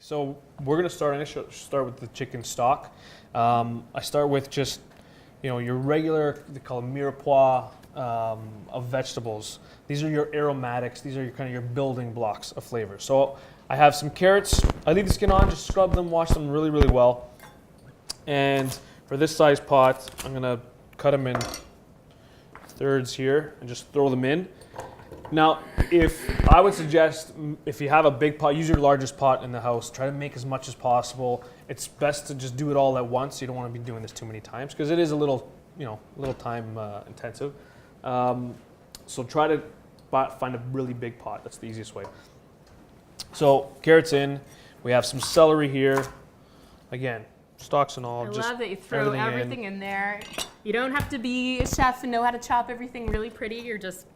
So we're gonna start. I'm gonna start with the chicken stock. I start with just, your regular, they call it mirepoix of vegetables. These are your aromatics. These are your kind of your building blocks of flavor. So I have some carrots. I leave the skin on, just scrub them, wash them really, really well. And for this size pot, I'm gonna cut them in thirds here and just throw them in. Now, I would suggest, if you have a big pot, use your largest pot in the house. Try to make as much as possible. It's best to just do it all at once. You don't want to be doing this too many times because it is a little time intensive. So try to find a really big pot. That's the easiest way. So carrots in. We have some celery here. Again, stalks and all. I love that you throw everything in there. You don't have to be a chef and know how to chop everything really pretty. You're just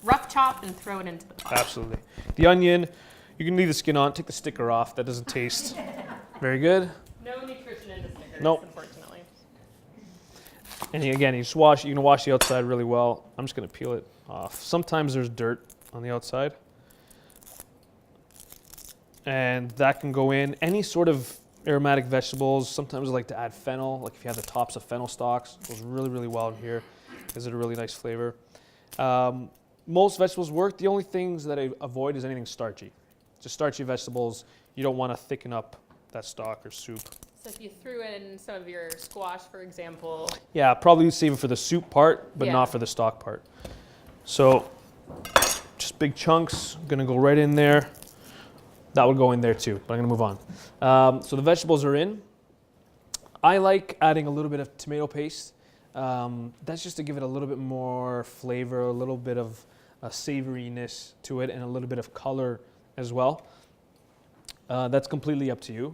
rough chop and throw it into the pot. Absolutely. The onion, you can leave the skin on. Take the sticker off. That doesn't taste very good. No nutrition in the stickers, nope. Unfortunately. And again, you can wash the outside really well. I'm just going to peel it off. Sometimes there's dirt on the outside. And that can go in. Any sort of aromatic vegetables. Sometimes I like to add fennel. Like if you have the tops of fennel stalks, it goes really, really well in here. Gives it a really nice flavor. Most vegetables work. The only things that I avoid is anything starchy. Just starchy vegetables, you don't want to thicken up that stock or soup. So if you threw in some of your squash, for example. Yeah, probably save it for the soup part, but not for the stock part. So just big chunks, gonna go right in there. That would go in there too, but I'm gonna move on. So the vegetables are in. I like adding a little bit of tomato paste. That's just to give it a little bit more flavor, a little bit of savoriness to it, and a little bit of color as well. That's completely up to you.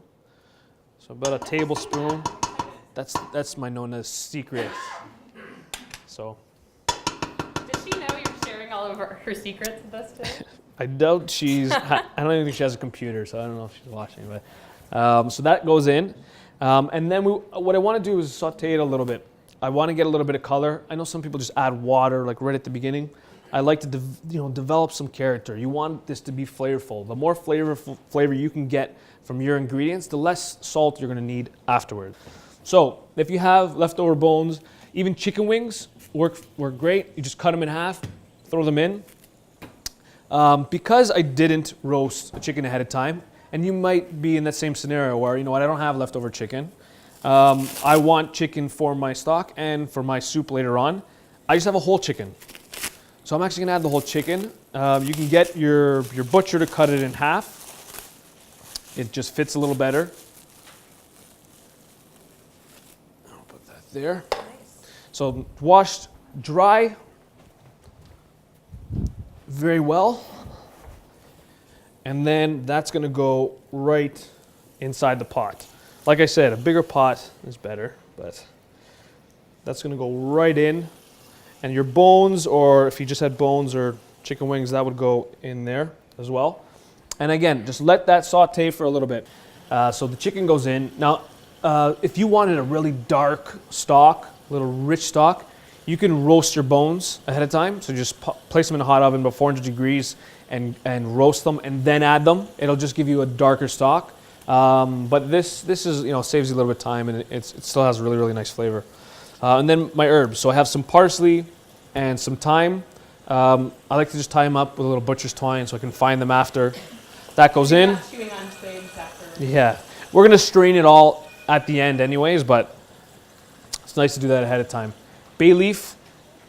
So about a tablespoon. That's my known as secret. So. Does she know you're sharing all of her secrets with us today? I doubt I don't even think she has a computer, so I don't know if she's watching. But so that goes in, and then what I want to do is saute it a little bit. I want to get a little bit of color. I know some people just add water like right at the beginning. I like to develop some character. You want this to be flavorful. The more flavor you can get from your ingredients, the less salt you're going to need afterward. So if you have leftover bones, even chicken wings work great. You just cut them in half, throw them in. Because I didn't roast a chicken ahead of time, and you might be in that same scenario where, I don't have leftover chicken. I want chicken for my stock and for my soup later on. I just have a whole chicken. So I'm actually gonna add the whole chicken. You can get your butcher to cut it in half. It just fits a little better. I'll put that there. Nice. So washed dry very well. And then that's gonna go right inside the pot. Like I said, a bigger pot is better, but that's gonna go right in. And your bones, or if you just had bones or chicken wings, that would go in there as well. And again, just let that saute for a little bit. So the chicken goes in. Now, if you wanted a really dark stock, a little rich stock, you can roast your bones ahead of time. So just place them in a hot oven about 400 degrees and roast them and then add them. It'll just give you a darker stock. But this is, saves you a little bit of time, and it still has really, really nice flavor. And then my herbs. So I have some parsley and some thyme. I like to just tie them up with a little butcher's twine so I can find them after. That goes in. Not chewing on twigs after. Yeah. We're going to strain it all at the end anyways, but it's nice to do that ahead of time. Bay leaf,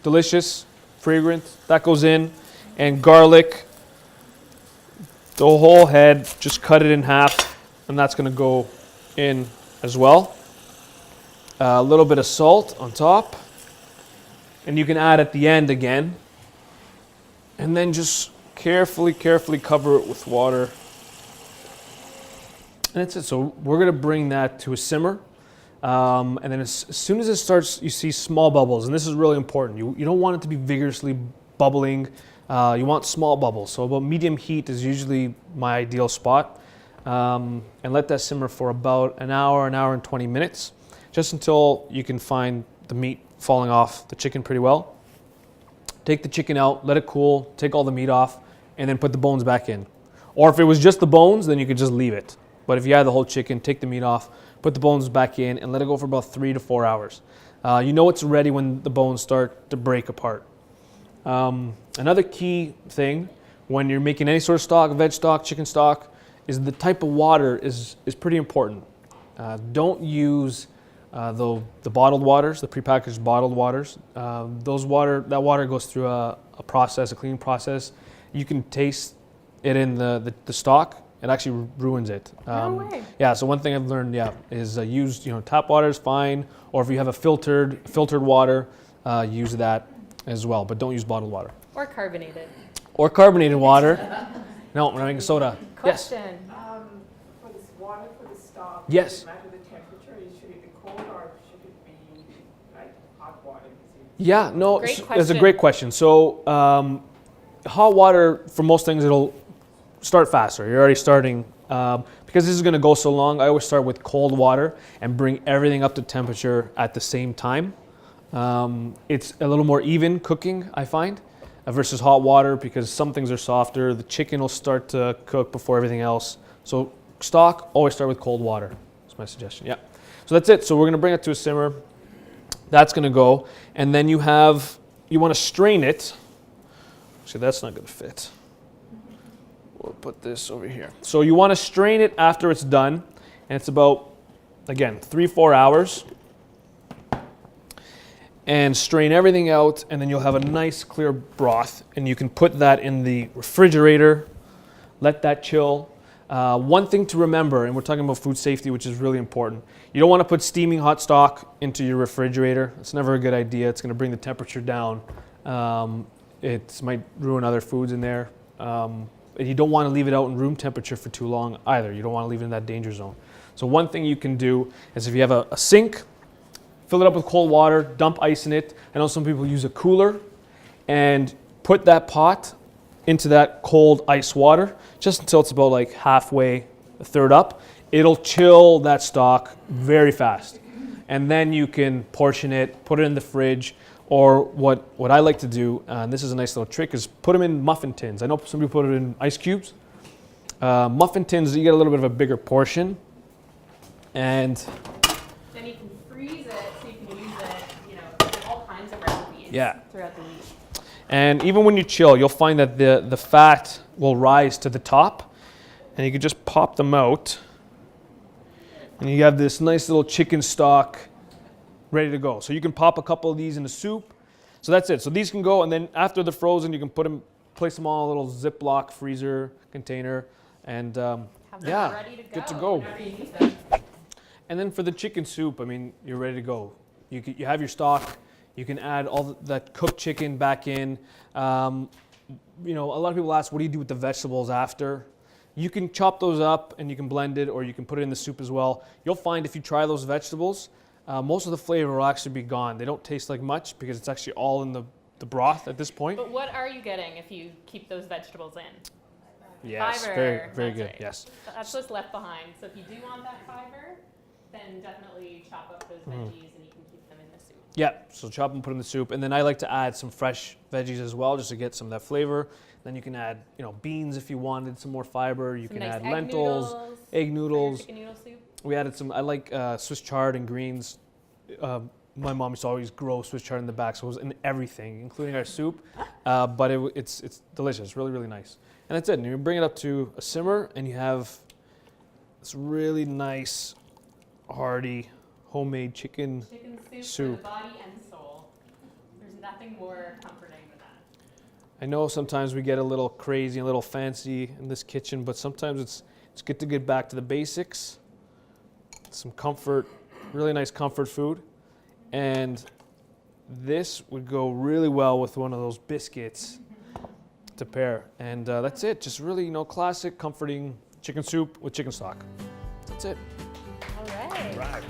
delicious, fragrant. That goes in. And garlic, the whole head, just cut it in half, and that's going to go in as well. A little bit of salt on top, and you can add at the end again, and then just carefully cover it with water, and that's it. So we're going to bring that to a simmer, and then as soon as it starts, you see small bubbles, and this is really important. You don't want it to be vigorously bubbling. You want small bubbles, so about medium heat is usually my ideal spot, and let that simmer for about an hour and 20 minutes. Just until you can find the meat falling off the chicken pretty well. Take the chicken out, let it cool, take all the meat off, and then put the bones back in. Or if it was just the bones, then you could just leave it. But if you add the whole chicken, take the meat off, put the bones back in, and let it go for about 3 to 4 hours. You know it's ready when the bones start to break apart. Another key thing when you're making any sort of stock, veg stock, chicken stock, is the type of water is pretty important. Don't use the bottled waters, the prepackaged bottled waters. That water goes through a process, a cleaning process. You can taste it in the stock. It actually ruins it. No way. Yeah. So one thing I've learned, is use tap water is fine, or if you have a filtered water, use that as well. But don't use bottled water. Or carbonated. Or carbonated water. No, we're not making soda. Yes. Question. For this water for the stock, Yes. does it matter the temperature? Should it be cold or should it be like hot water? Yeah, no, Great it's a question. great question. So hot water, for most things, it'll start faster. You're already starting, because this is gonna go so long, I always start with cold water and bring everything up to temperature at the same time. It's a little more even cooking, I find, versus hot water, because some things are softer. The chicken will start to cook before everything else. So stock, always start with cold water. That's my suggestion, yeah. So that's it. So we're gonna bring it to a simmer. That's gonna go. And then you wanna strain it. See, that's not gonna fit. We'll put this over here. So you wanna strain it after it's done. And it's about, again, 3-4 hours. And strain everything out, and then you'll have a nice clear broth, and you can put that in the refrigerator, let that chill. One thing to remember, and we're talking about food safety, which is really important, you don't want to put steaming hot stock into your refrigerator. It's never a good idea. It's going to bring the temperature down. It might ruin other foods in there. And you don't want to leave it out in room temperature for too long either. You don't want to leave it in that danger zone. So one thing you can do is, if you have a sink, fill it up with cold water, dump ice in it. I know some people use a cooler, and put that pot into that cold ice water just until it's about like halfway, a third up. It'll chill that stock very fast. And then you can portion it, put it in the fridge, or what I like to do, and this is a nice little trick, is put them in muffin tins. I know some people put it in ice cubes. Muffin tins, you get a little bit of a bigger portion. And Then you can freeze it so you can use it, in all kinds of recipes throughout the week. And even when you chill, you'll find that the fat will rise to the top, and you can just pop them out, and you have this nice little chicken stock ready to go. So you can pop a couple of these in the soup. So that's it. So these can go, and then after they're frozen, you can place them all in a little Ziploc freezer container, and Ready to go. good to go. Whenever you need them. And then for the chicken soup, I mean, you're ready to go. You have your stock. You can add all that cooked chicken back in. A lot of people ask, what do you do with the vegetables after? You can chop those up and you can blend it, or you can put it in the soup as well. You'll find if you try those vegetables, most of the flavor will actually be gone. They don't taste like much because it's actually all in the broth at this point. But what are you getting if you keep those vegetables in? Yes, Fiber. very, very That's good, right. yes. That's what's left behind. So if you do want that fiber, then definitely chop up those veggies and you can keep them in the soup. Yeah, so chop them, put in the soup, and then I like to add some fresh veggies as well, just to get some of that flavor. Then you can add, beans if you wanted some more fiber. You Some can nice add egg lentils, noodles egg for your noodles. chicken noodle soup. We added some. I like Swiss chard and greens. My mom used to always grow Swiss chard in the back, so it was in everything, including our soup. But it's delicious, really, really nice. And that's it. And you bring it up to a simmer, and you have this really nice, hearty, homemade chicken Chicken soup soup. for the body and soul. There's nothing more comforting than that. I know sometimes we get a little crazy, a little fancy in this kitchen, but sometimes it's good to get back to the basics. Some comfort, really nice comfort food. And this would go really well with one of those biscuits to pair. And that's it. Just really, classic, comforting chicken soup with chicken stock. That's it. All right. Right.